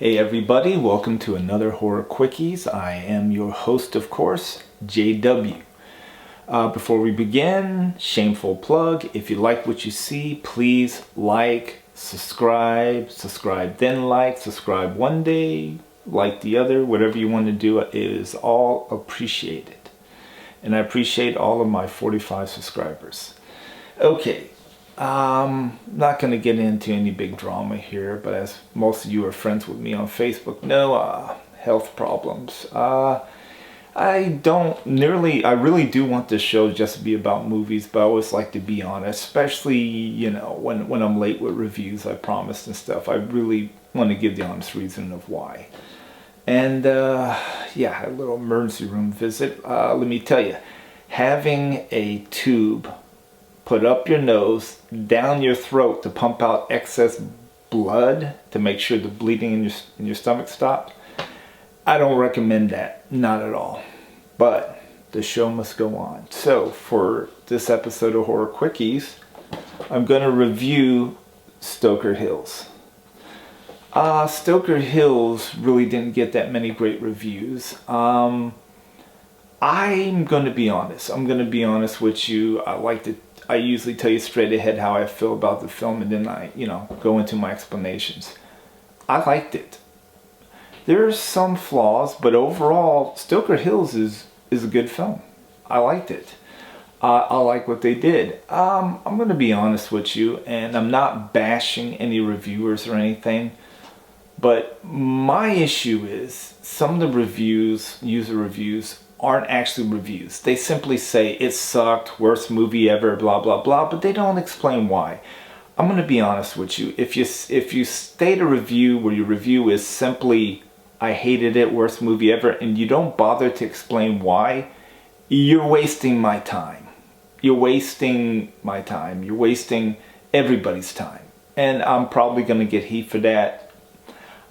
Hey everybody, welcome to another Horror Quickies. I am your host, of course, JW. Before we begin, shameful plug. If you like what you see, please like, subscribe, then like, subscribe one day, like the other. Whatever you want to do is all appreciated. And I appreciate all of my 45 subscribers. Okay. Not going to get into any big drama here, but as most of you are friends with me on Facebook know, health problems. I really do want this show just to be about movies, but I always like to be honest, especially, you know, when I'm late with reviews, I promised and stuff. I really want to give the honest reason of why. And, yeah, a little emergency room visit. Let me tell you, having a tube put up your nose, down your throat to pump out excess blood to make sure the bleeding in your stomach stops. I don't recommend that, not at all. But the show must go on. So for this episode of Horror Quickies, I'm going to review Stoker Hills. Stoker Hills really didn't get that many great reviews. I'm going to be honest. I'm going to be honest with you. I usually tell you straight ahead how I feel about the film, and then I, go into my explanations. I liked it. There's some flaws, but overall, Stoker Hills is a good film. I liked it. I like what they did. I'm going to be honest with you, and I'm not bashing any reviewers or anything, but my issue is some of the user reviews, aren't actually reviews. They simply say it sucked, worst movie ever, blah blah blah, but they don't explain why. I'm going to be honest with you. If you state a review where your review is simply I hated it, worst movie ever, and you don't bother to explain why, you're wasting my time. You're wasting my time. You're wasting everybody's time. And I'm probably going to get heat for that.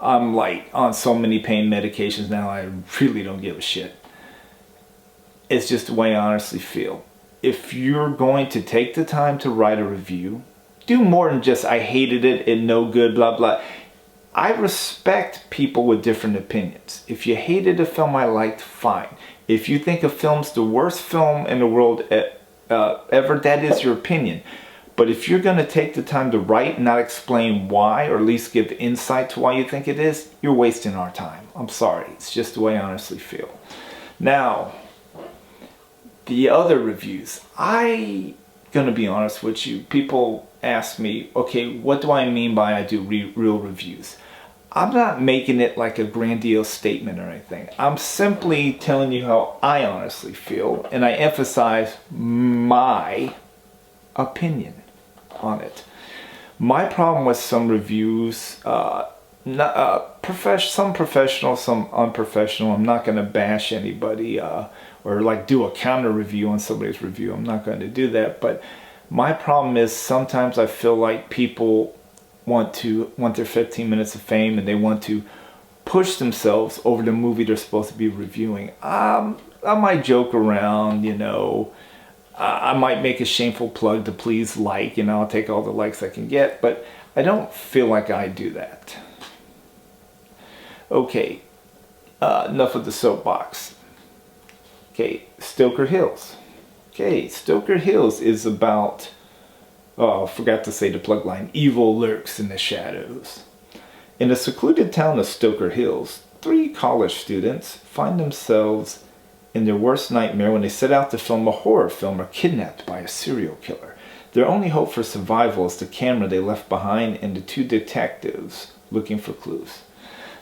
I'm like on so many pain medications now, I really don't give a shit. It's just the way I honestly feel. If you're going to take the time to write a review, do more than just I hated it and no good, blah blah. I respect people with different opinions. If you hated a film I liked, fine. If you think a film's the worst film in the world ever, that is your opinion. But if you're going to take the time to write and not explain why, or at least give insight to why you think it is, you're wasting our time. I'm sorry. It's just the way I honestly feel. Now, the other reviews, I'm gonna be honest with you. People ask me, okay, what do I mean by I do real reviews? I'm not making it like a grandiose statement or anything. I'm simply telling you how I honestly feel, and I emphasize my opinion on it. My problem with some reviews, some professional, some unprofessional. I'm not gonna bash anybody. Or like do a counter review on somebody's review. I'm not going to do that. But my problem is sometimes I feel like people want their 15 minutes of fame, and they want to push themselves over the movie they're supposed to be reviewing. I might joke around, I might make a shameful plug to please like, I'll take all the likes I can get, but I don't feel like I do that. Okay, enough of the soapbox. Okay, Stoker Hills. Okay, Stoker Hills is about, I forgot to say the plug line, evil lurks in the shadows. In the secluded town of Stoker Hills, 3 college students find themselves in their worst nightmare when they set out to film a horror film or kidnapped by a serial killer. Their only hope for survival is the camera they left behind and the 2 detectives looking for clues.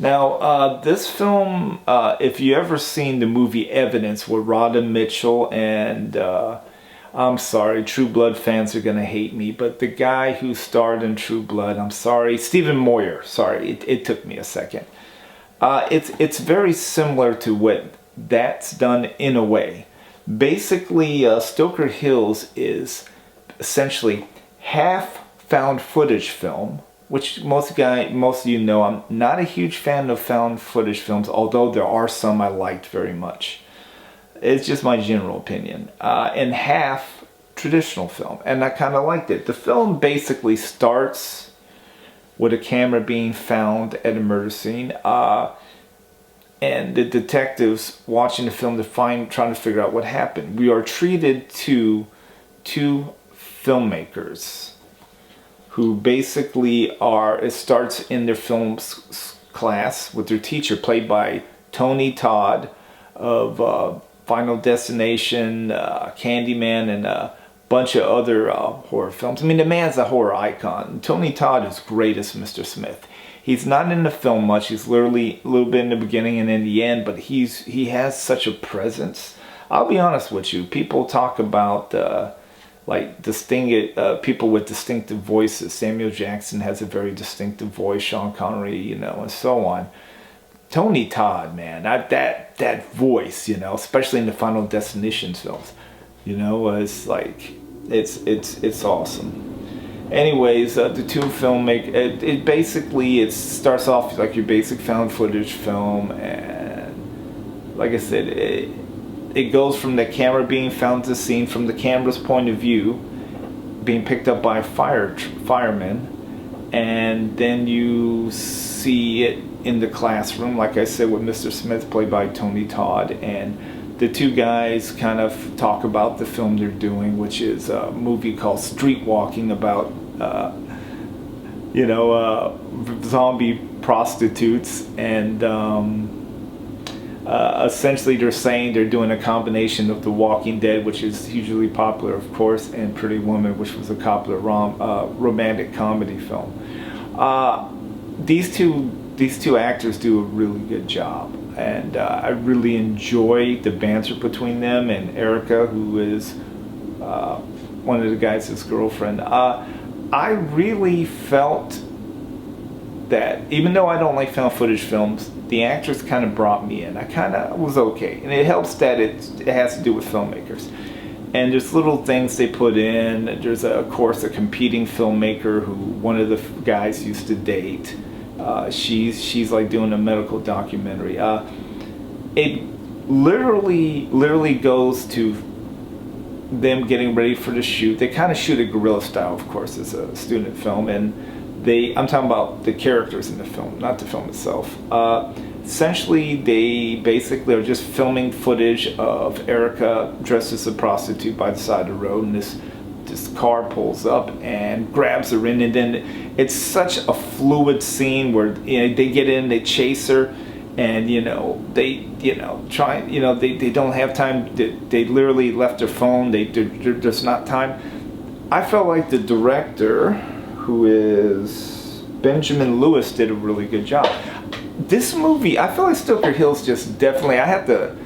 Now, this film, if you ever seen the movie Evidence with Rodda Mitchell and, I'm sorry, True Blood fans are going to hate me, but the guy who starred in True Blood, I'm sorry, Stephen Moyer, sorry, it took me a second. It's very similar to what that's done in a way. Basically, Stoker Hills is essentially half found footage film, which most of you know, I'm not a huge fan of found footage films, although there are some I liked very much. It's just my general opinion. And half traditional film, and I kind of liked it. The film basically starts with a camera being found at a murder scene, and the detectives watching the film trying to figure out what happened. We are treated to two filmmakers who basically it starts in their film class with their teacher, played by Tony Todd of Final Destination, Candyman, and a bunch of other horror films. I mean, the man's a horror icon. Tony Todd is great as Mr. Smith. He's not in the film much. He's literally a little bit in the beginning and in the end, but he has such a presence. I'll be honest with you. People talk about like people with distinctive voices. Samuel Jackson has a very distinctive voice. Sean Connery, you know, and so on. Tony Todd, man, that voice, you know, especially in the Final Destination films, you know, it's like it's awesome. Anyways, the two filmmakers, it basically starts off like your basic found footage film, and like I said, it goes from the camera being found to the scene, from the camera's point of view, being picked up by firemen, and then you see it in the classroom, like I said, with Mr. Smith, played by Tony Todd, and the two guys kind of talk about the film they're doing, which is a movie called Streetwalking, about zombie prostitutes, and essentially they're saying they're doing a combination of The Walking Dead, which is hugely popular, of course, and Pretty Woman, which was a popular romantic comedy film. These two actors do a really good job, and I really enjoy the banter between them and Erica, who is one of the guys' girlfriend. I really felt that, even though I don't like found footage films, the actors kind of brought me in. I kind of was okay, and it helps that it has to do with filmmakers. And there's little things they put in. There's of course a competing filmmaker who one of the guys used to date. She's like doing a medical documentary. It literally goes to them getting ready for the shoot. They kind of shoot it guerrilla style, of course. It's a student film, and I'm talking about the characters in the film, not the film itself. Essentially, they basically are just filming footage of Erica dressed as a prostitute by the side of the road, and this car pulls up and grabs her in, and then it's such a fluid scene where, you know, they get in, they chase her, and they don't have time. They literally left their phone. There's not time. I felt like the director, who is Benjamin Lewis, did a really good job. This movie, I feel like Stoker Hills just definitely, I have to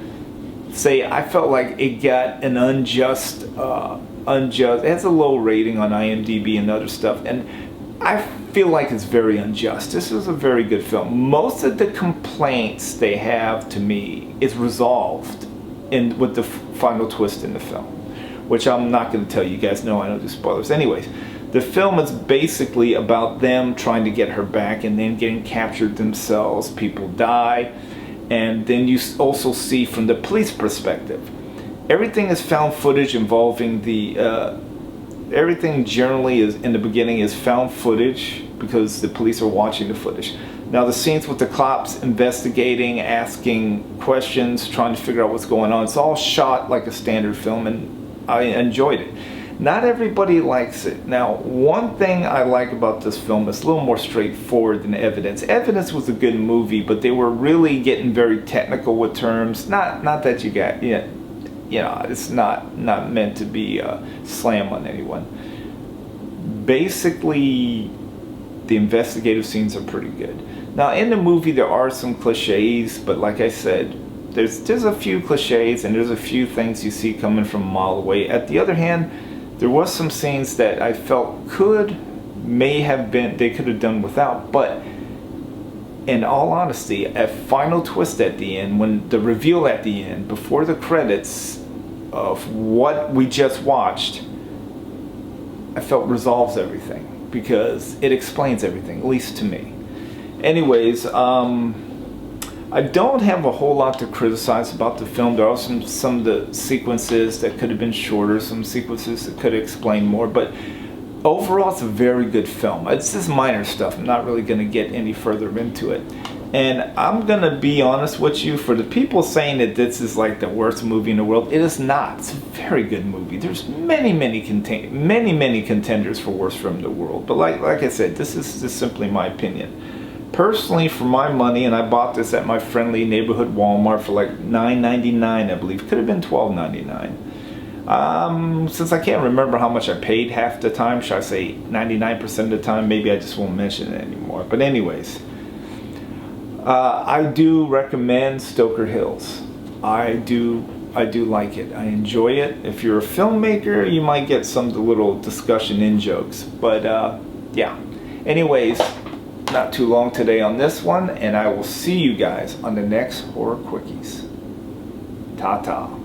say, I felt like it got an unjust, it has a low rating on IMDb and other stuff, and I feel like it's very unjust. This is a very good film. Most of the complaints they have, to me, is resolved with the final twist in the film, which I'm not going to tell you. You guys know I don't do spoilers. Anyways, the film is basically about them trying to get her back and then getting captured themselves. People die, and then you also see from the police perspective. Everything is found footage involving everything generally is, in the beginning, is found footage because the police are watching the footage. Now the scenes with the cops investigating, asking questions, trying to figure out what's going on, it's all shot like a standard film, and I enjoyed it. Not everybody likes it. Now, one thing I like about this film is a little more straightforward than Evidence. Evidence was a good movie, but they were really getting very technical with terms. Not that you got, it's not meant to be a slam on anyone. Basically, the investigative scenes are pretty good. Now, in the movie, there are some cliches, but like I said, there's a few cliches, and there's a few things you see coming from a mile away. At the other hand, there was some scenes that I felt they could have done without, but in all honesty, a final twist at the end, when the reveal at the end, before the credits of what we just watched, I felt resolves everything, because it explains everything, at least to me. Anyways, I don't have a whole lot to criticize about the film. There are some of the sequences that could have been shorter, some sequences that could have explained more, but overall, it's a very good film. It's just minor stuff. I'm not really going to get any further into it. And I'm going to be honest with you, for the people saying that this is like the worst movie in the world, it is not. It's a very good movie. There's many contenders for worst film in the world. But like I said, this is just simply my opinion. Personally, for my money, and I bought this at my friendly neighborhood Walmart for like $9.99, I believe. Could have been $12.99. Since I can't remember how much I paid half the time, should I say 99% of the time, maybe I just won't mention it anymore. But anyways, I do recommend Stoker Hills. I do like it. I enjoy it. If you're a filmmaker, you might get some little discussion in jokes. But yeah. Anyways, not too long today on this one, and I will see you guys on the next Horror Quickies. Ta-ta.